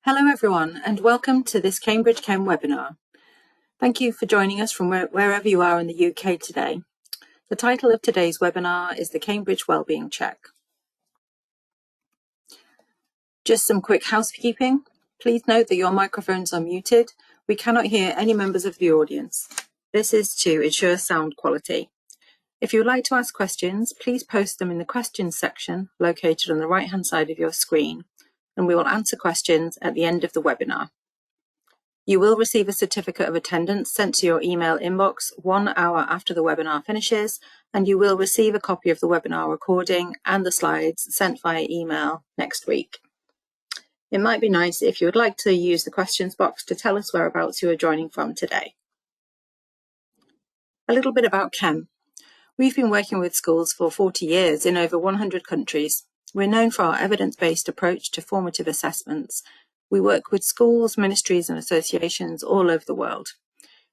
Hello everyone and welcome to this Cambridge Chem webinar. Thank you for joining us from wherever you are in the UK today. The title of today's webinar is the Cambridge Wellbeing Check. Just some quick housekeeping. Please note that your microphones are muted. We cannot hear any members of the audience. This is to ensure sound quality. If you would like to ask questions, please post them in the questions section located on the right-hand side of your screen, and we will answer questions at the end of the webinar. You will receive a certificate of attendance sent to your email inbox 1 hour after the webinar finishes, and you will receive a copy of the webinar recording and the slides sent via email next week. It might be nice if you would like to use the questions box to tell us whereabouts you are joining from today. A little bit about Chem. We've been working with schools for 40 years in over 100 countries. We're known for our evidence-based approach to formative assessments. We work with schools, ministries and associations all over the world.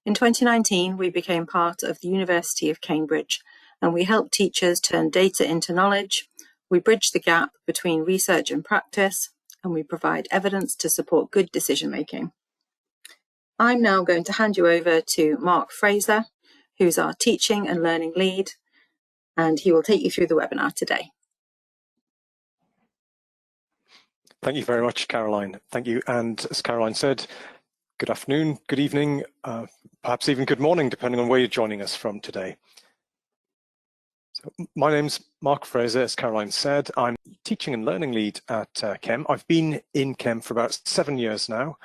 In 2019, we became part of the University of Cambridge, and we help teachers turn data into knowledge. We bridge the gap between research and practice, and we provide evidence to support good decision-making. I'm now going to hand you over to Mark Frazer, who's our teaching and learning lead, and he will take you through the webinar today. Thank you very much, Caroline. Thank you. And as Caroline said, good afternoon, good evening, perhaps even good morning, depending on where you're joining us from today. So my name's Mark Frazer, as Caroline said. I'm teaching and learning lead at Chem. I've been in Chem for about 7 years now.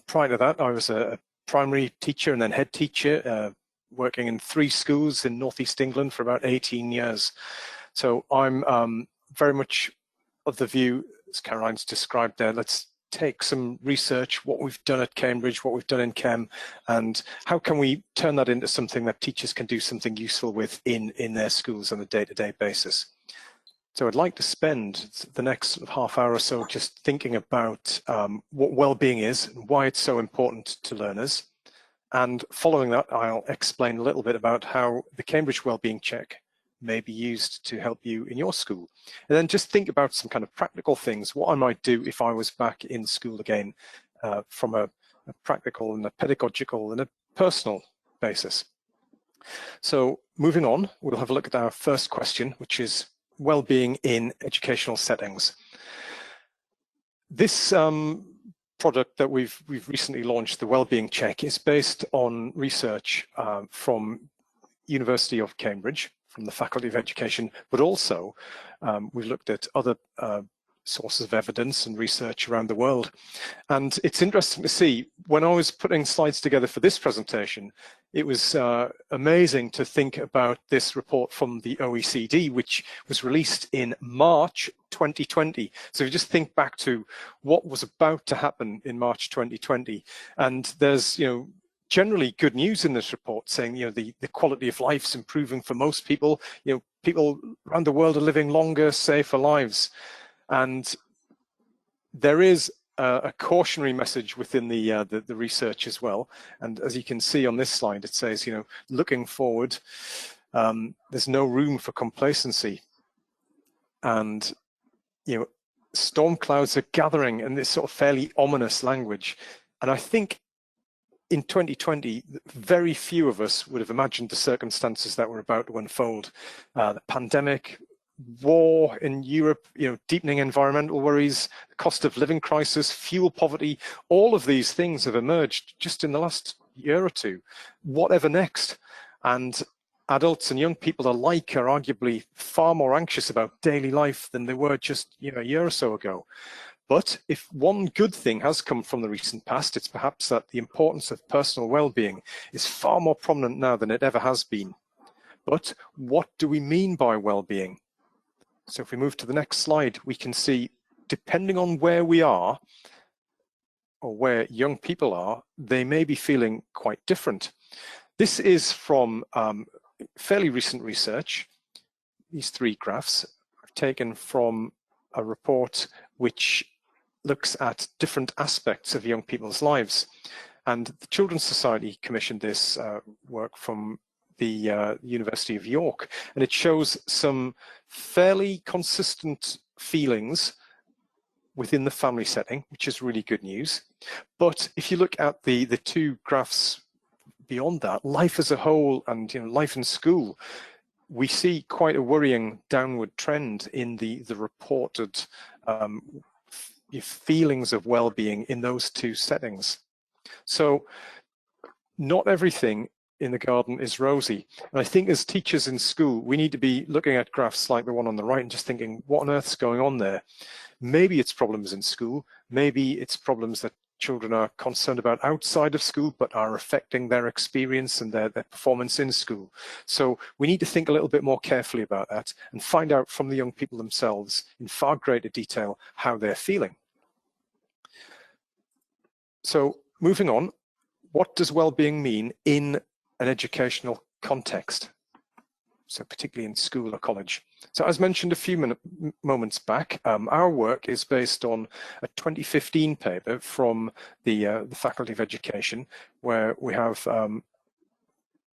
Prior to that, I was a primary teacher and then head teacher, working in 3 schools in Northeast England for about 18 years. So I'm very much of the view, as Caroline's described there, let's take some research, what we've done at Cambridge, what we've done in Chem, and how can we turn that into something that teachers can do something useful with in their schools on a day-to-day basis. So I'd like to spend the next half hour or so just thinking about what well-being is and why it's so important to learners. And following that, I'll explain a little bit about how the Cambridge Wellbeing Check may be used to help you in your school. And then just think about some kind of practical things, what I might do if I was back in school again from a practical and a pedagogical and a personal basis. So moving on, we'll have a look at our first question, which is well-being in educational settings. This product that we've recently launched, the Wellbeing Check, is based on research from University of Cambridge, from the Faculty of Education, but also we've looked at other sources of evidence and research around the world. And it's interesting to see, when I was putting slides together for this presentation, it was amazing to think about this report from the OECD, which was released in March 2020. So if you just think back to what was about to happen in March 2020, and there's, generally good news in this report, saying the quality of life's improving for most people. People around the world are living longer, safer lives, and there is a cautionary message within the research as well. And as you can see on this slide, it says, looking forward, there's no room for complacency, and storm clouds are gathering, and this sort of fairly ominous language. And I think in 2020, very few of us would have imagined the circumstances that were about to unfold. The pandemic, war in Europe, deepening environmental worries, the cost of living crisis, fuel poverty, all of these things have emerged just in the last year or two. Whatever next? And adults and young people alike are arguably far more anxious about daily life than they were just a year or so ago. But if one good thing has come from the recent past, it's perhaps that the importance of personal well-being is far more prominent now than it ever has been. But what do we mean by well-being? So if we move to the next slide, we can see, depending on where we are or where young people are, they may be feeling quite different. This is from fairly recent research. These 3 graphs are taken from a report which looks at different aspects of young people's lives. And the Children's Society commissioned this work from the University of York, and it shows some fairly consistent feelings within the family setting, which is really good news. But if you look at the two graphs beyond that, life as a whole and life in school, we see quite a worrying downward trend in the reported feelings of well-being in those two settings. So not everything in the garden is rosy. And I think as teachers in school, we need to be looking at graphs like the one on the right and just thinking, what on earth's going on there? Maybe it's problems in school. Maybe it's problems that children are concerned about outside of school, but are affecting their experience and their performance in school. So we need to think a little bit more carefully about that and find out from the young people themselves in far greater detail how they're feeling. So moving on, what does well-being mean in an educational context? So particularly in school or college. So as mentioned a few moments back, our work is based on a 2015 paper from the Faculty of Education, where we have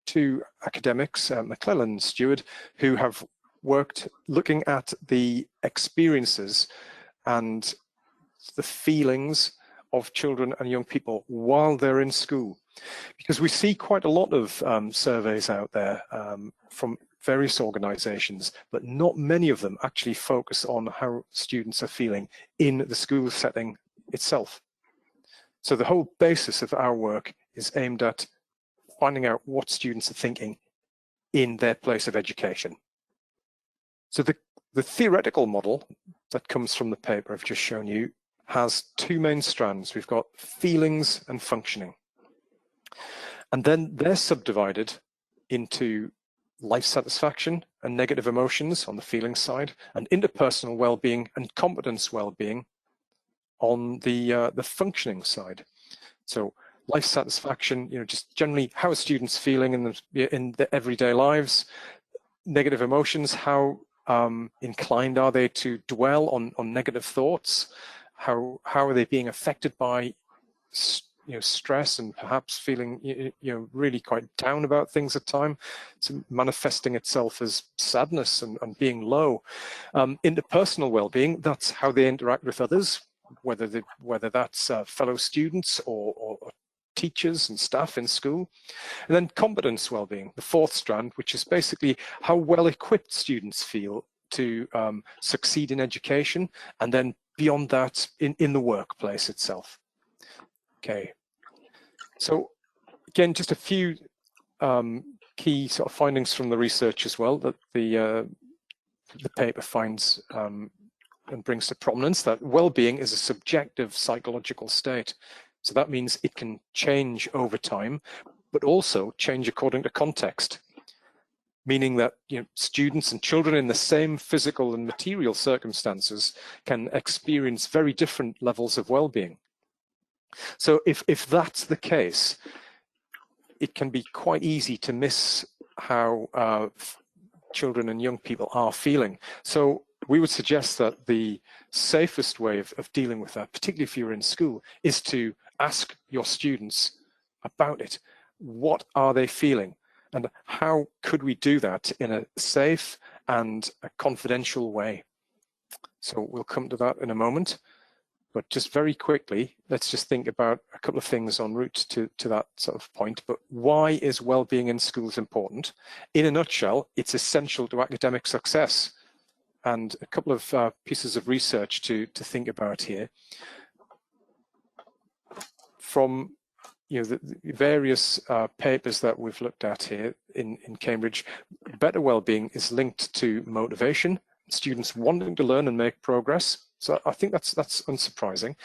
two academics, McClellan and Stewart, who have worked looking at the experiences and the feelings of children and young people while they're in school. Because we see quite a lot of surveys out there from various organizations, but not many of them actually focus on how students are feeling in the school setting itself. So the whole basis of our work is aimed at finding out what students are thinking in their place of education. So the theoretical model that comes from the paper I've just shown you has two main strands. We've got feelings and functioning. And then they're subdivided into life satisfaction and negative emotions on the feeling side, and interpersonal well-being and competence well-being on the functioning side. So life satisfaction, just generally how are students feeling in their everyday lives. Negative emotions, how inclined are they to dwell on negative thoughts? How are they being affected by stress and perhaps feeling really quite down about things at time. It's manifesting itself as sadness and being low. Interpersonal well-being, that's how they interact with others, whether that's fellow students or teachers and staff in school. And then competence well-being, the fourth strand, which is basically how well equipped students feel to succeed in education, and then beyond that in the workplace itself. Okay, so again, just a few key sort of findings from the research as well that the paper finds and brings to prominence, that well-being is a subjective psychological state. So that means it can change over time, but also change according to context, meaning that students and children in the same physical and material circumstances can experience very different levels of well-being. So if that's the case, it can be quite easy to miss how children and young people are feeling. So we would suggest that the safest way of dealing with that, particularly if you're in school, is to ask your students about it. What are they feeling? And how could we do that in a safe and a confidential way? So we'll come to that in a moment. But just very quickly, let's just think about a couple of things en route to that sort of point. But why is well-being in schools important? In a nutshell, it's essential to academic success. And a couple of pieces of research to think about here. From the various papers that we've looked at here in Cambridge, better well-being is linked to motivation, students wanting to learn and make progress. So I think that's unsurprising.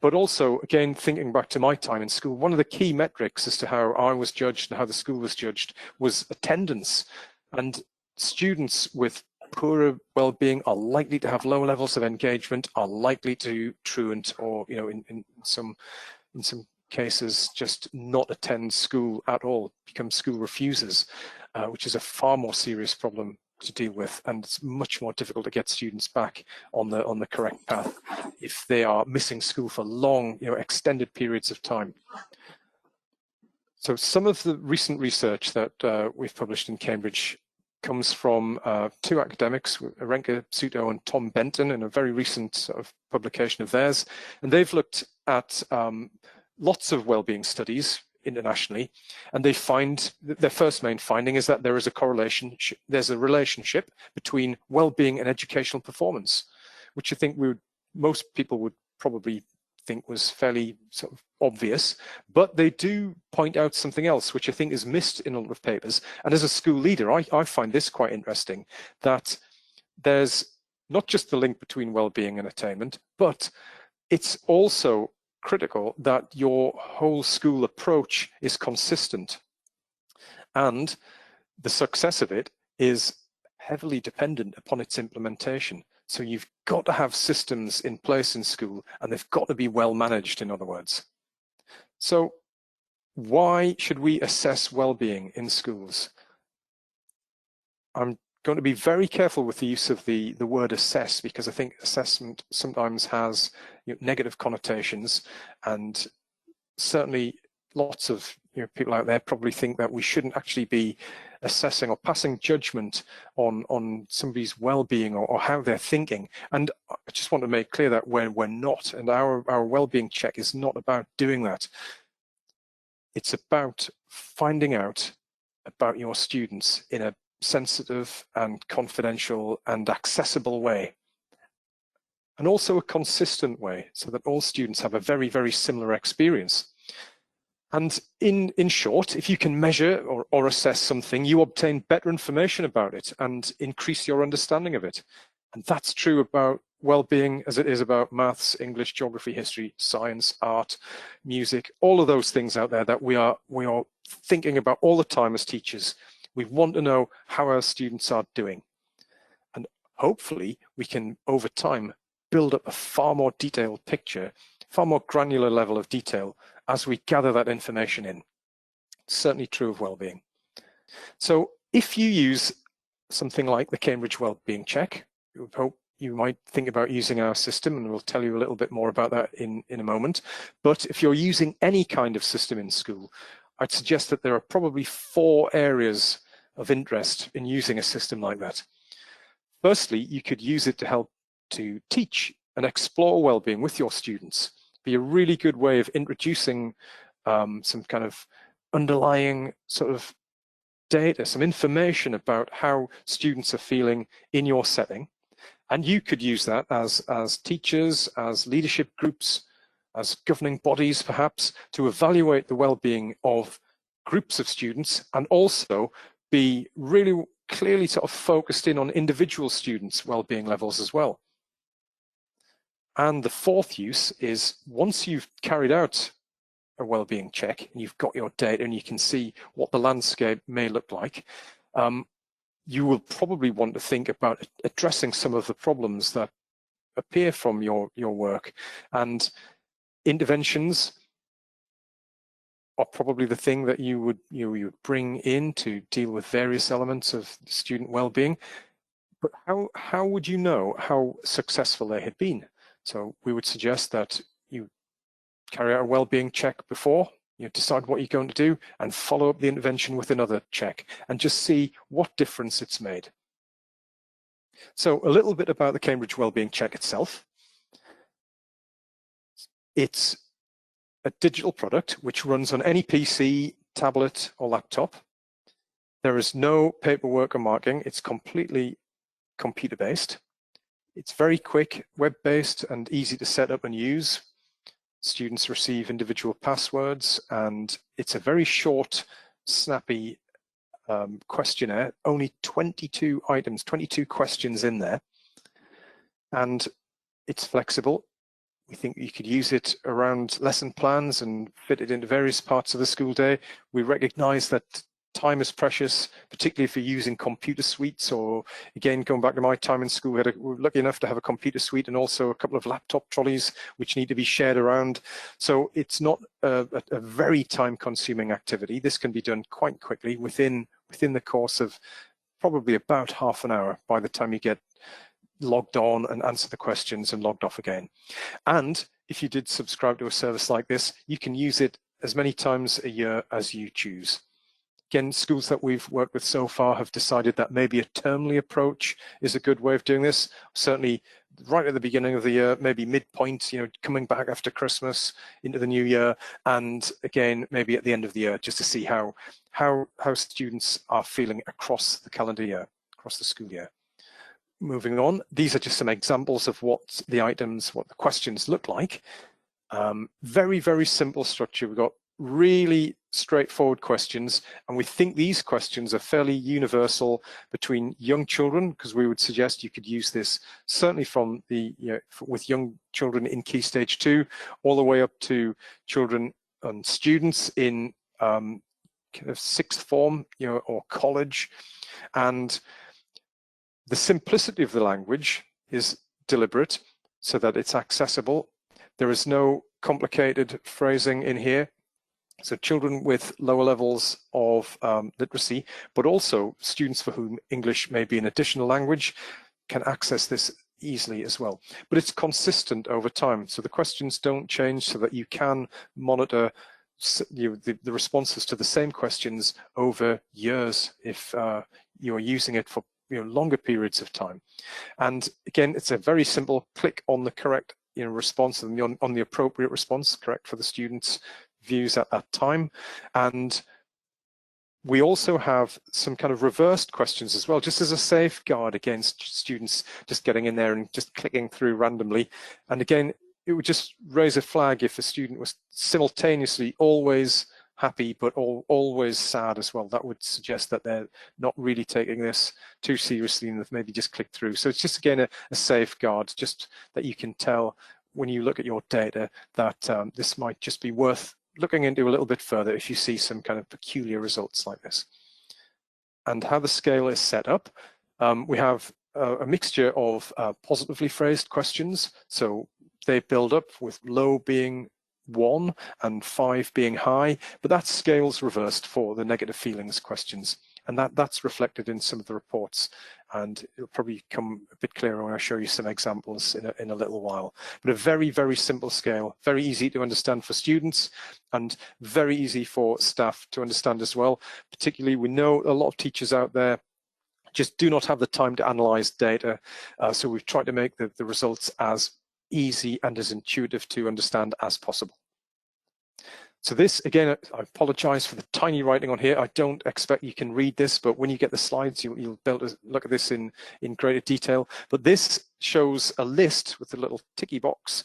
But also, again, thinking back to my time in school, one of the key metrics as to how I was judged and how the school was judged was attendance. And students with poorer well-being are likely to have low levels of engagement, are likely to truant, or in some cases just not attend school at all, become school refusers, which is a far more serious problem to deal with, and it's much more difficult to get students back on the correct path if they are missing school for long, extended periods of time. So some of the recent research that we've published in Cambridge comes from two academics, Arenka Suto and Tom Benton, in a very recent sort of publication of theirs. And they've looked at lots of well-being studies internationally, and they find that their first main finding is that there is a correlation, there's a relationship between well-being and educational performance, which I think most people would probably think was fairly sort of obvious, but they do point out something else which I think is missed in a lot of papers. And as a school leader, I find this quite interesting, that there's not just the link between well-being and attainment, but it's also critical that your whole school approach is consistent, and the success of it is heavily dependent upon its implementation. So you've got to have systems in place in school, and they've got to be well managed, in other words. So why should we assess well-being in schools? I'm going to be very careful with the use of the word assess, because I think assessment sometimes has negative connotations, and certainly lots of people out there probably think that we shouldn't actually be assessing or passing judgment on somebody's well-being or how they're thinking. And I just want to make clear that we're not, and our well-being check is not about doing that. It's about finding out about your students in a sensitive and confidential and accessible way, and also a consistent way, so that all students have a very, very similar experience. And in short, if you can measure or assess something, you obtain better information about it and increase your understanding of it. And that's true about well-being as it is about maths, English, geography, history, science, art, music, all of those things out there that we are thinking about all the time as teachers. We want to know how our students are doing. And hopefully we can, over time, build up a far more detailed picture, far more granular level of detail as we gather that information in. It's certainly true of well-being. So if you use something like the Cambridge Wellbeing Check, we hope you might think about using our system, and we'll tell you a little bit more about that in a moment. But if you're using any kind of system in school, I'd suggest that there are probably 4 areas of interest in using a system like that. Firstly, you could use it to help to teach and explore well-being with your students. Be a really good way of introducing some kind of underlying sort of data, some information about how students are feeling in your setting. And you could use that as teachers, as leadership groups, as governing bodies perhaps, to evaluate the well-being of groups of students, and also be really clearly sort of focused in on individual students' well-being levels as well. And the 4th use is, once you've carried out a well-being check and you've got your data and you can see what the landscape may look like, you will probably want to think about addressing some of the problems that appear from your work. And interventions are probably the thing that you would bring in to deal with various elements of student well-being. But how would you know how successful they had been? So we would suggest that you carry out a well-being check before, you decide what you're going to do, and follow up the intervention with another check, and just see what difference it's made. So a little bit about the Cambridge Wellbeing Check itself. It's a digital product which runs on any PC, tablet, or laptop. There is no paperwork or marking. It's completely computer-based. It's very quick, web-based, and easy to set up and use. Students receive individual passwords, and it's a very short, snappy questionnaire, only 22 items, 22 questions in there. And it's flexible. We think you could use it around lesson plans and fit it into various parts of the school day. We recognize that time is precious, particularly if you're using computer suites, or again, going back to my time in school, we were lucky enough to have a computer suite and also a couple of laptop trolleys which need to be shared around. So it's not a very time-consuming activity. This can be done quite quickly within the course of probably about half an hour by the time you get logged on and answer the questions and logged off again. And if you did subscribe to a service like this, you can use it as many times a year as you choose. Again, schools that we've worked with so far have decided that maybe a termly approach is a good way of doing this. Certainly right at the beginning of the year, maybe midpoint, coming back after Christmas into the new year, and again, maybe at the end of the year, just to see how students are feeling across the calendar year, across the school year. Moving on, these are just some examples of what the questions look like. Very, very simple structure. We've got really straightforward questions, and we think these questions are fairly universal between young children, because we would suggest you could use this certainly from with young children in Key Stage 2 all the way up to children and students in kind of sixth form, or college. And the simplicity of the language is deliberate so that it's accessible. There is no complicated phrasing in here. So children with lower levels of literacy, but also students for whom English may be an additional language, can access this easily as well. But it's consistent over time. So the questions don't change, so that you can monitor the responses to the same questions over years if you're using it for longer periods of time. And again, it's a very simple click on the correct response and on the appropriate response, correct for the student's views at that time. And we also have some kind of reversed questions as well, just as a safeguard against students just getting in there and just clicking through randomly. And again, it would just raise a flag if a student was simultaneously always happy but always sad as well. That would suggest that they're not really taking this too seriously and they've maybe just clicked through. So it's just, again, a safeguard, just that you can tell when you look at your data that this might just be worth looking into a little bit further if you see some kind of peculiar results like this. And how the scale is set up, we have a mixture of positively phrased questions. So they build up with low being 1 and 5 being high, but that scale's reversed for the negative feelings questions. And that's reflected in some of the reports, and it'll probably come a bit clearer when I show you some examples in a little while. But a very, very simple scale, very easy to understand for students and very easy for staff to understand as well. Particularly, we know a lot of teachers out there just do not have the time to analyze data, so we've tried to make the results as easy and as intuitive to understand as possible. So this, again, I apologize for the tiny writing on here. I don't expect you can read this, but when you get the slides, you'll be able to look at this in greater detail. But this shows a list with a little ticky box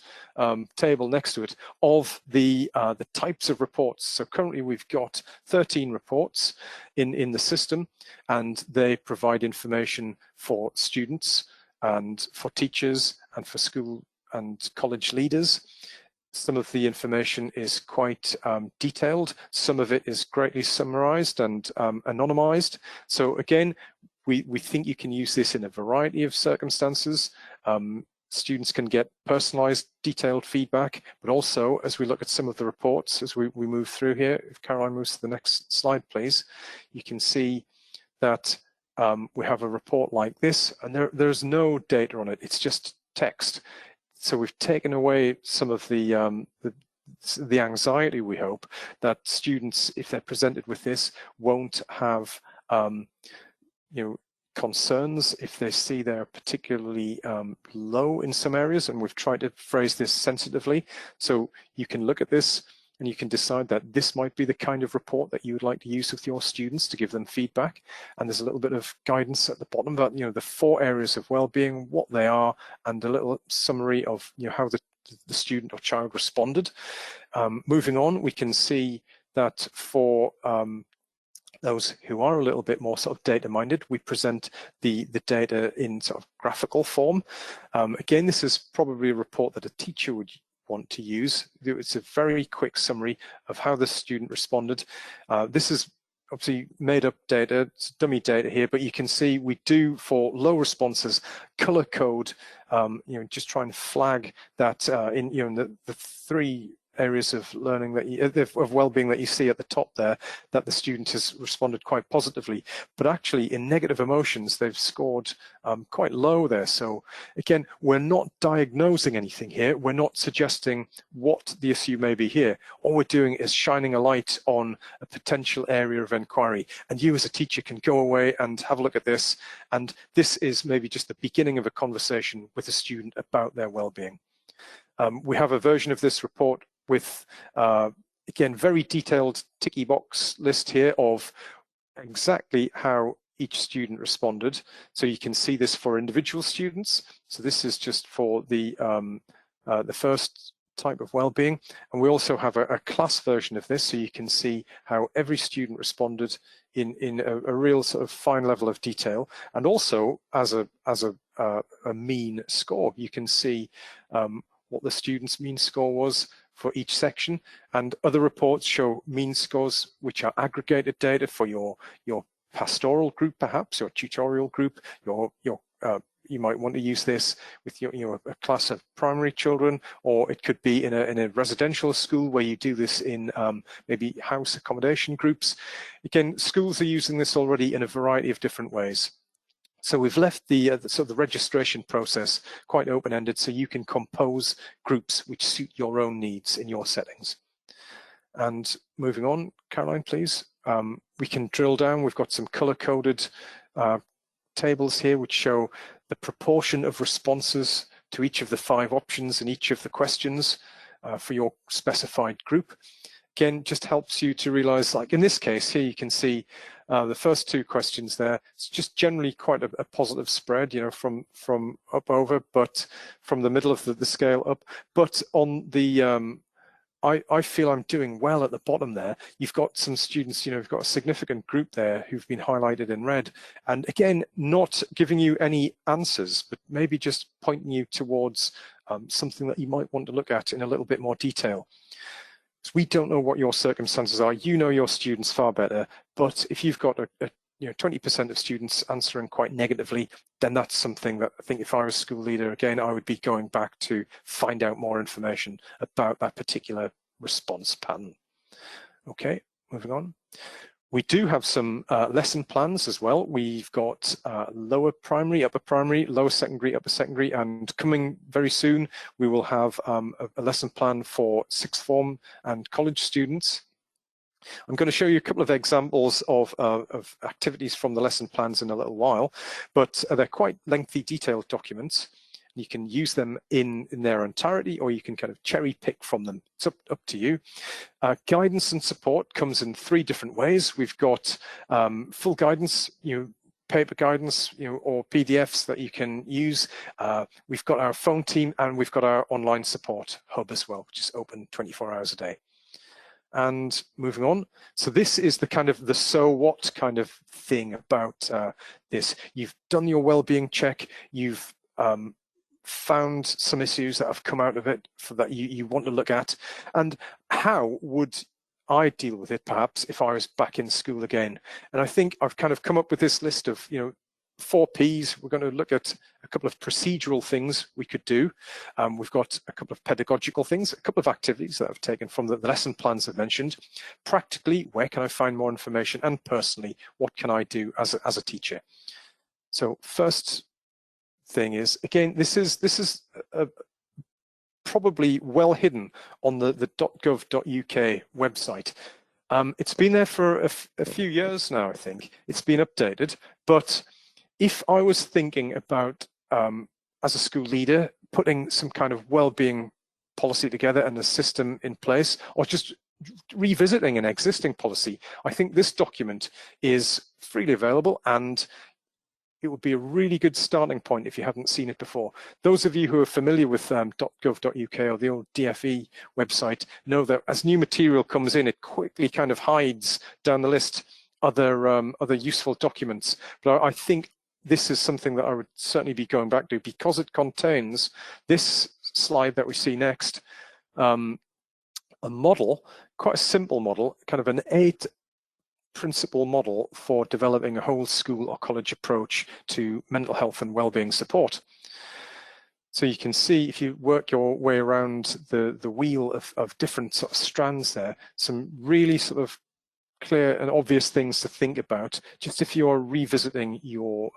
table next to it of the types of reports. So currently we've got 13 reports in the system, and they provide information for students and for teachers and for school and college leaders. Some of the information is quite detailed. Some of it is greatly summarized and anonymized. So again, we think you can use this in a variety of circumstances. Students can get personalized, detailed feedback, but also as we look at some of the reports, as we move through here, if Caroline moves to the next slide, please, you can see that we have a report like this, and there's no data on it. It's just text. So we've taken away some of the anxiety, we hope, that students, if they're presented with this, won't have concerns if they see they're particularly low in some areas, and we've tried to phrase this sensitively. So you can look at this and you can decide that this might be the kind of report that you would like to use with your students to give them feedback. And there's a little bit of guidance at the bottom about the 4 areas of well-being, what they are, and a little summary of how the student or child responded. Moving on, we can see that for those who are a little bit more sort of data minded, we present the data in sort of graphical form. Again, this is probably a report that a teacher would want to use. It's a very quick summary of how the student responded. This is obviously made up data, it's dummy data here, but you can see we do, for low responses, color code, just try and flag that in the 3 areas of learning that of well-being that you see at the top there, that the student has responded quite positively. But actually in negative emotions, they've scored quite low there. So again, we're not diagnosing anything here. We're not suggesting what the issue may be here. All we're doing is shining a light on a potential area of inquiry. And you as a teacher can go away and have a look at this. And this is maybe just the beginning of a conversation with a student about their well-being. We have a version of this report with, again, very detailed ticky box list here of exactly how each student responded. So you can see this for individual students. So this is just for the first type of well-being. And we also have a class version of this, so you can see how every student responded in a real sort of fine level of detail. And also as a mean score, you can see what the student's mean score was for each section, and other reports show mean scores which are aggregated data for your pastoral group, perhaps your tutorial group. You might want to use this with a class of primary children, or it could be in a residential school where you do this in maybe house accommodation groups. Again, schools are using this already in a variety of different ways. So we've left the registration process quite open-ended, so you can compose groups which suit your own needs in your settings. And moving on, Caroline, please. We can drill down. We've got some color-coded tables here which show the proportion of responses to each of the 5 options in each of the questions for your specified group. Again, just helps you to realize, like in this case here, you can see the first 2 questions there. It's just generally quite a positive spread, from up over, but from the middle of the scale up. But on the I feel I'm doing well at the bottom there. You've got some students, you've got a significant group there who've been highlighted in red. And again, not giving you any answers, but maybe just pointing you towards something that you might want to look at in a little bit more detail. So we don't know what your circumstances are. You know your students far better. But if you've got 20% of students answering quite negatively, then that's something that I think if I was a school leader, again, I would be going back to find out more information about that particular response pattern. Okay, moving on. We do have some lesson plans as well. We've got lower primary, upper primary, lower secondary, upper secondary, and coming very soon, we will have a lesson plan for sixth form and college students. I'm going to show you a couple of examples of activities from the lesson plans in a little while, but they're quite lengthy, detailed documents. You can use them in their entirety, or you can kind of cherry pick from them. It's up to you. Guidance and support comes in 3 different ways. We've got full guidance, paper guidance, or PDFs that you can use. We've got our phone team, and we've got our online support hub as well, which is open 24 hours a day. And moving on, so this is the kind of the so what kind of thing about this. You've done your well-being check, you've found some issues that have come out of it that you want to look at, and how would I deal with it perhaps if I was back in school again? And I think I've kind of come up with this list of 4 Ps. We're going to look at a couple of procedural things we could do. We've got a couple of pedagogical things, a couple of activities that I've taken from the lesson plans I've mentioned. Practically, where can I find more information? And personally, what can I do as a teacher? So first thing is, again, this is probably well hidden on the .gov.uk website. It's been there for a few years now, I think. It's been updated, but if I was thinking about, as a school leader, putting some kind of well-being policy together and a system in place, or just revisiting an existing policy, I think this document is freely available, and it would be a really good starting point if you haven't seen it before. Those of you who are familiar with .gov.uk or the old DFE website know that as new material comes in, it quickly kind of hides down the list other useful documents. But I think this is something that I would certainly be going back to, because it contains this slide that we see next, a model, quite a simple model, kind of an 8-principle model for developing a whole school or college approach to mental health and well-being support. So you can see, if you work your way around the wheel of different sort of strands there, some really sort of clear and obvious things to think about, just if you're revisiting your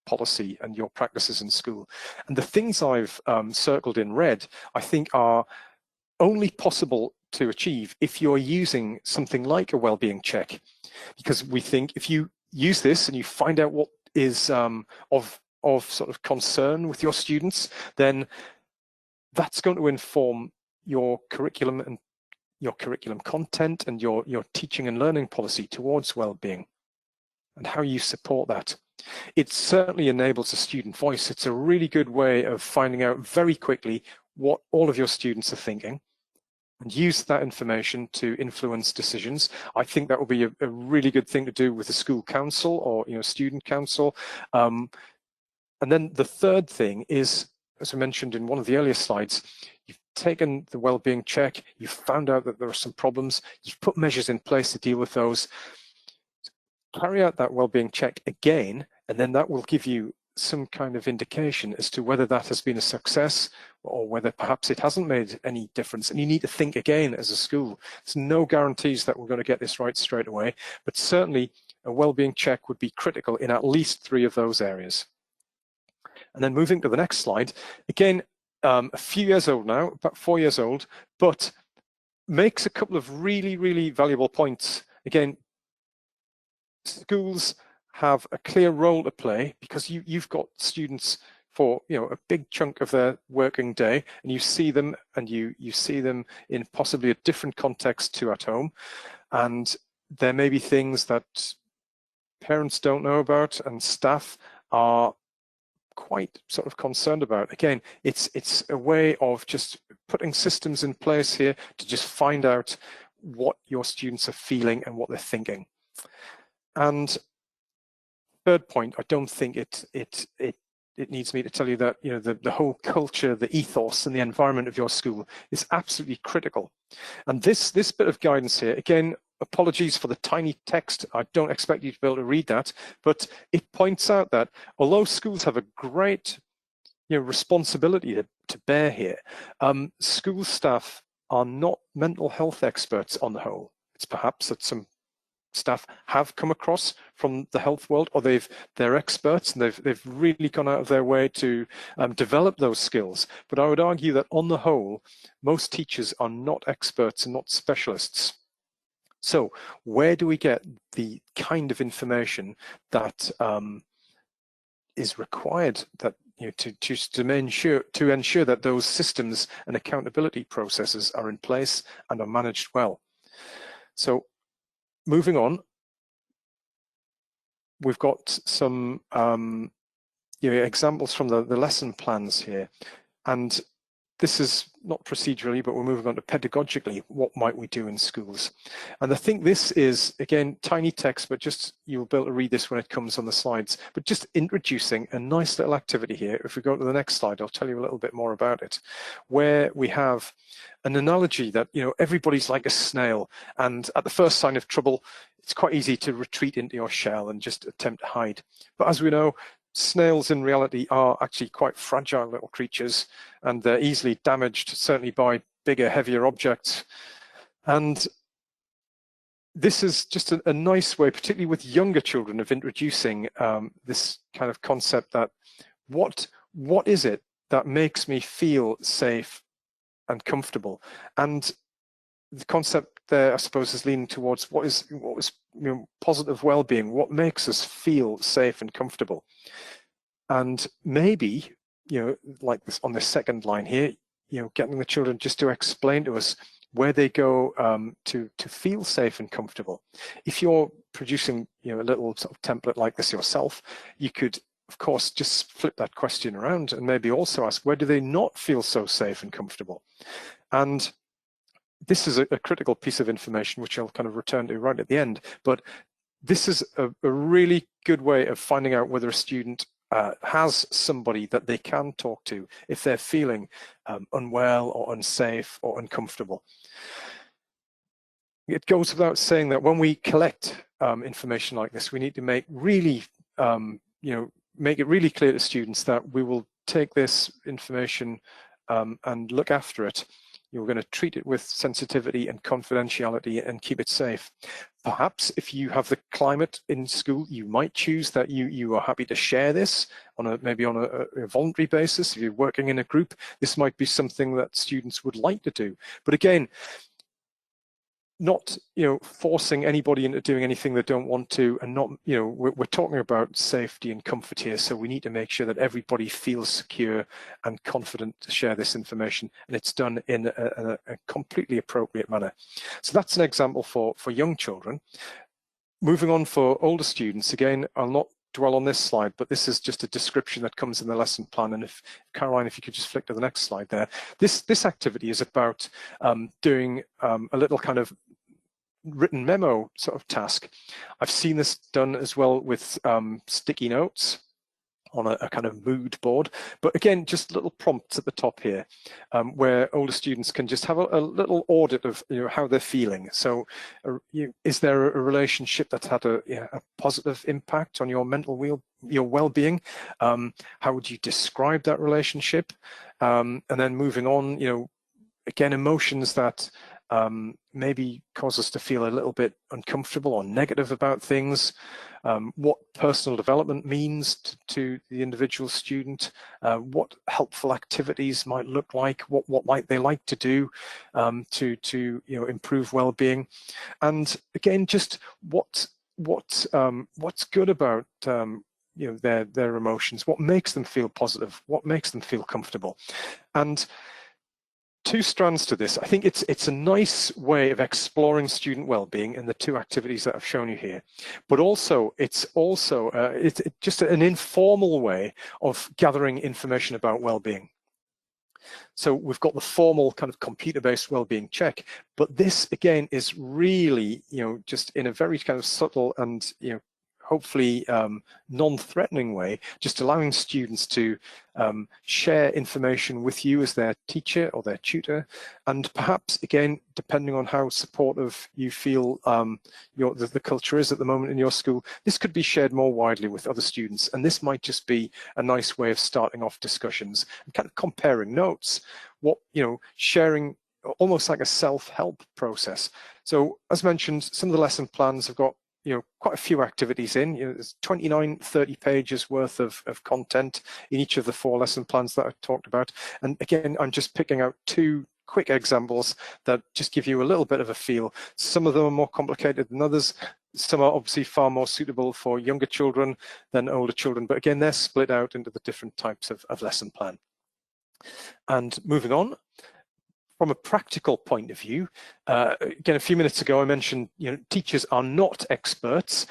policy and your practices in school. And the things I've circled in red, I think are only possible to achieve if you're using something like a wellbeing check, because we think if you use this and you find out what is of sort of concern with your students, then that's going to inform your curriculum and your curriculum content and your teaching and learning policy towards well-being and how you support that. It certainly enables a student voice. It's a really good way of finding out very quickly what all of your students are thinking and use that information to influence decisions. I think that will be a really good thing to do with the school council or student council. And then the third thing is, as I mentioned in one of the earlier slides, you've taken the wellbeing check, you've found out that there are some problems, you've put measures in place to deal with those. Carry out that wellbeing check again, and then that will give you some kind of indication as to whether that has been a success or whether perhaps it hasn't made any difference. And you need to think again as a school. There's no guarantees that we're going to get this right straight away, but certainly a wellbeing check would be critical in at least 3 of those areas. And then moving to the next slide, again, a few years old now, about 4 years old, but makes a couple of really, really valuable points. Again, schools have a clear role to play because you've got students for a big chunk of their working day, and you see them in possibly a different context to at home, and there may be things that parents don't know about and staff are quite sort of concerned about. Again, it's a way of just putting systems in place here to just find out what your students are feeling and what they're thinking. And third point, I don't think it needs me to tell you that the whole culture, the ethos and the environment of your school is absolutely critical. And this bit of guidance here, again, apologies for the tiny text. I don't expect you to be able to read that, but it points out that although schools have a great responsibility to bear here, school staff are not mental health experts on the whole. It's perhaps that some staff have come across from the health world, or they're experts and they've really gone out of their way to develop those skills. But I would argue that on the whole, most teachers are not experts and not specialists. So where do we get the kind of information that is required that to ensure that those systems and accountability processes are in place and are managed well? So moving on, we've got some examples from the lesson plans here, and this is not procedurally, but we're moving on to pedagogically. What might we do in schools? And I think this is, again, tiny text, but just you'll be able to read this when it comes on the slides, but just introducing a nice little activity here. If we go to the next slide, I'll tell you a little bit more about it, where we have an analogy that, everybody's like a snail, and at the first sign of trouble, it's quite easy to retreat into your shell and just attempt to hide. But as we know, snails in reality are actually quite fragile little creatures, and they're easily damaged, certainly by bigger, heavier objects. And this is just a nice way, particularly with younger children, of introducing this kind of concept that what is it that makes me feel safe and comfortable? And the concept there, I suppose, is leaning towards what is positive well-being, what makes us feel safe and comfortable. And maybe, like this on the second line here, getting the children just to explain to us where they go to feel safe and comfortable. If you're producing a little sort of template like this yourself, you could, of course, just flip that question around and maybe also ask, where do they not feel so safe and comfortable? And this is a critical piece of information, which I'll kind of return to right at the end. But this is a really good way of finding out whether a student has somebody that they can talk to if they're feeling unwell or unsafe or uncomfortable. It goes without saying that when we collect information like this, we need to make really, make it really clear to students that we will take this information and look after it. You're going to treat it with sensitivity and confidentiality and keep it safe. Perhaps if you have the climate in school, you might choose that you are happy to share this on maybe on a voluntary basis. If you're working in a group, this might be something that students would like to do. But again, not forcing anybody into doing anything they don't want to, and not we're talking about safety and comfort here, so we need to make sure that everybody feels secure and confident to share this information, and it's done in a completely appropriate manner. So that's an example for young children. Moving on for older students, again, I'll not dwell on this slide, but this is just a description that comes in the lesson plan. And if Caroline, if you could just flick to the next slide there, this activity is about doing a little kind of written memo sort of task. I've seen this done as well with sticky notes on a kind of mood board, but again, just little prompts at the top here, where older students can just have a little audit of how they're feeling. So is there a relationship that's had a positive impact on your mental well-being? How would you describe that relationship? And then moving on, again, emotions that maybe cause us to feel a little bit uncomfortable or negative about things, what personal development means to the individual student, what helpful activities might look like, what might they like to do to improve well-being, and again, just what's good about their emotions, what makes them feel positive, what makes them feel comfortable. And two strands to this. I think it's a nice way of exploring student well-being in the two activities that I've shown you here, but also it's just an informal way of gathering information about well-being. So we've got the formal kind of computer-based well-being check, but this again is really just in a very kind of subtle and hopefully non-threatening way, just allowing students to share information with you as their teacher or their tutor, and perhaps again, depending on how supportive you feel the culture is at the moment in your school, this could be shared more widely with other students, and this might just be a nice way of starting off discussions and kind of comparing notes, sharing almost like a self-help process. So as mentioned, some of the lesson plans have got quite a few activities in. There's 29-30 pages worth of content in each of the 4 lesson plans that I talked about. And again, I'm just picking out 2 quick examples that just give you a little bit of a feel. Some of them are more complicated than others. Some are obviously far more suitable for younger children than older children, but again, they're split out into the different types of lesson plan. And moving on, from a practical point of view, again, a few minutes ago, I mentioned, teachers are not experts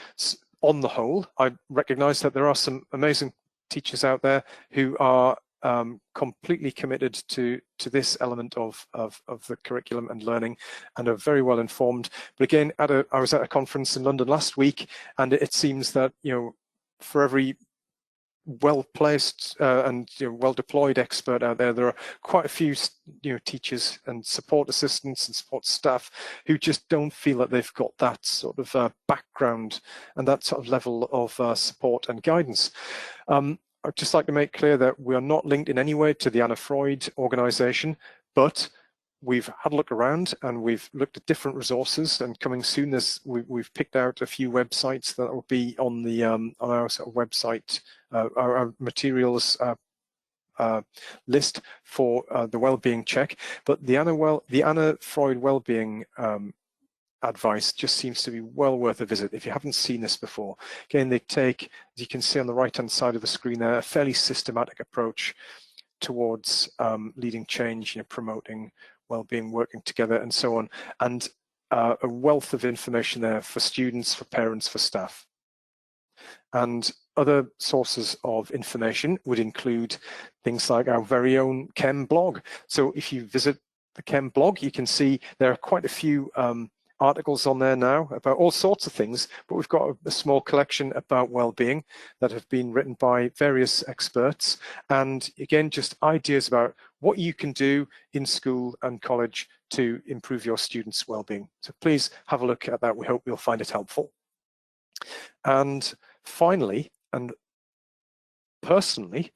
on the whole. I recognize that there are some amazing teachers out there who are completely committed to this element of the curriculum and learning, and are very well informed. But again, I was at a conference in London last week, and it seems that, for every well-placed and well-deployed expert out there, there are quite a few teachers and support assistants and support staff who just don't feel that they've got that sort of background and that sort of level of support and guidance. I'd just like to make clear that we are not linked in any way to the Anna Freud organization, but we've had a look around and we've looked at different resources, and coming soon we've picked out a few websites that will be on the on our sort of website, our materials list for the Wellbeing Check. But the Anna Freud Wellbeing advice just seems to be well worth a visit if you haven't seen this before. Again, they take, as you can see on the right hand side of the screen there, a fairly systematic approach towards leading change, promoting well-being, working together, and so on, and a wealth of information there for students, for parents, for staff. And other sources of information would include things like our very own Chem blog. So if you visit the Chem blog, you can see there are quite a few articles on there now about all sorts of things, but we've got a small collection about well-being that have been written by various experts, and again, just ideas about what you can do in school and college to improve your students' well-being. So please have a look at that. We hope you'll find it helpful. And finally, and personally,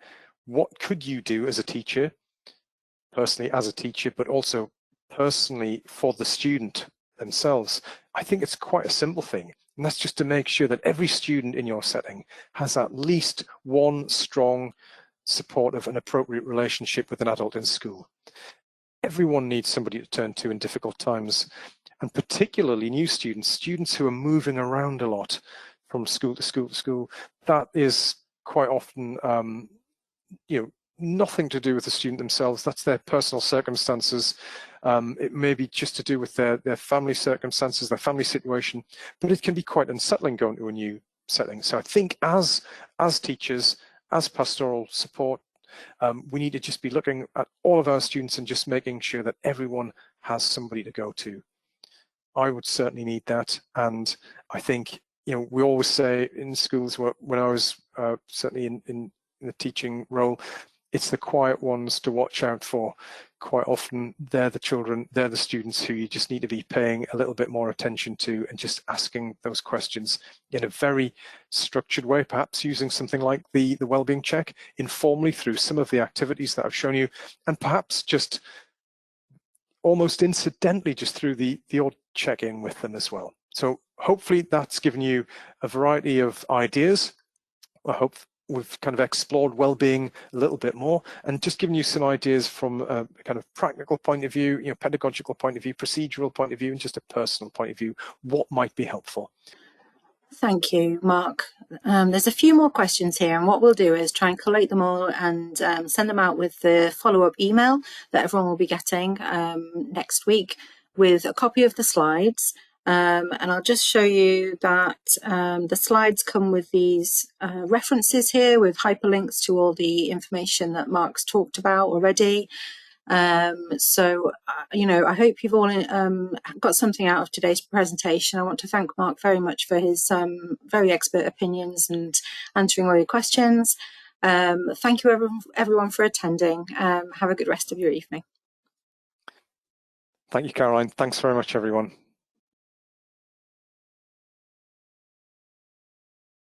what could you do as a teacher, personally as a teacher, but also personally for the student themselves? I think it's quite a simple thing, and that's just to make sure that every student in your setting has at least one strong, supportive and appropriate relationship with an adult in school. Everyone needs somebody to turn to in difficult times, and particularly new students, students who are moving around a lot from school to school to school. That is quite often, nothing to do with the student themselves. That's their personal circumstances. It may be just to do with their family circumstances, their family situation, but it can be quite unsettling going to a new setting. So I think as teachers, as pastoral support, we need to just be looking at all of our students and just making sure that everyone has somebody to go to. I would certainly need that. And I think, we always say in schools, when I was certainly in the teaching role, it's the quiet ones to watch out for. Quite often, they're the children, they're the students who you just need to be paying a little bit more attention to and just asking those questions in a very structured way, perhaps using something like the Wellbeing Check, informally through some of the activities that I've shown you, and perhaps just almost incidentally just through the odd check-in with them as well. So hopefully that's given you a variety of ideas. I hope we've kind of explored well-being a little bit more and just given you some ideas from a kind of practical point of view, pedagogical point of view, procedural point of view, and just a personal point of view, what might be helpful. Thank you, Mark. There's a few more questions here, and what we'll do is try and collate them all and send them out with the follow-up email that everyone will be getting next week with a copy of the slides. And I'll just show you that the slides come with these references here with hyperlinks to all the information that Mark's talked about already. So I hope you've all got something out of today's presentation. I want to thank Mark very much for his very expert opinions and answering all your questions. Thank you everyone for attending. Have a good rest of your evening. Thank you, Caroline. Thanks very much, everyone.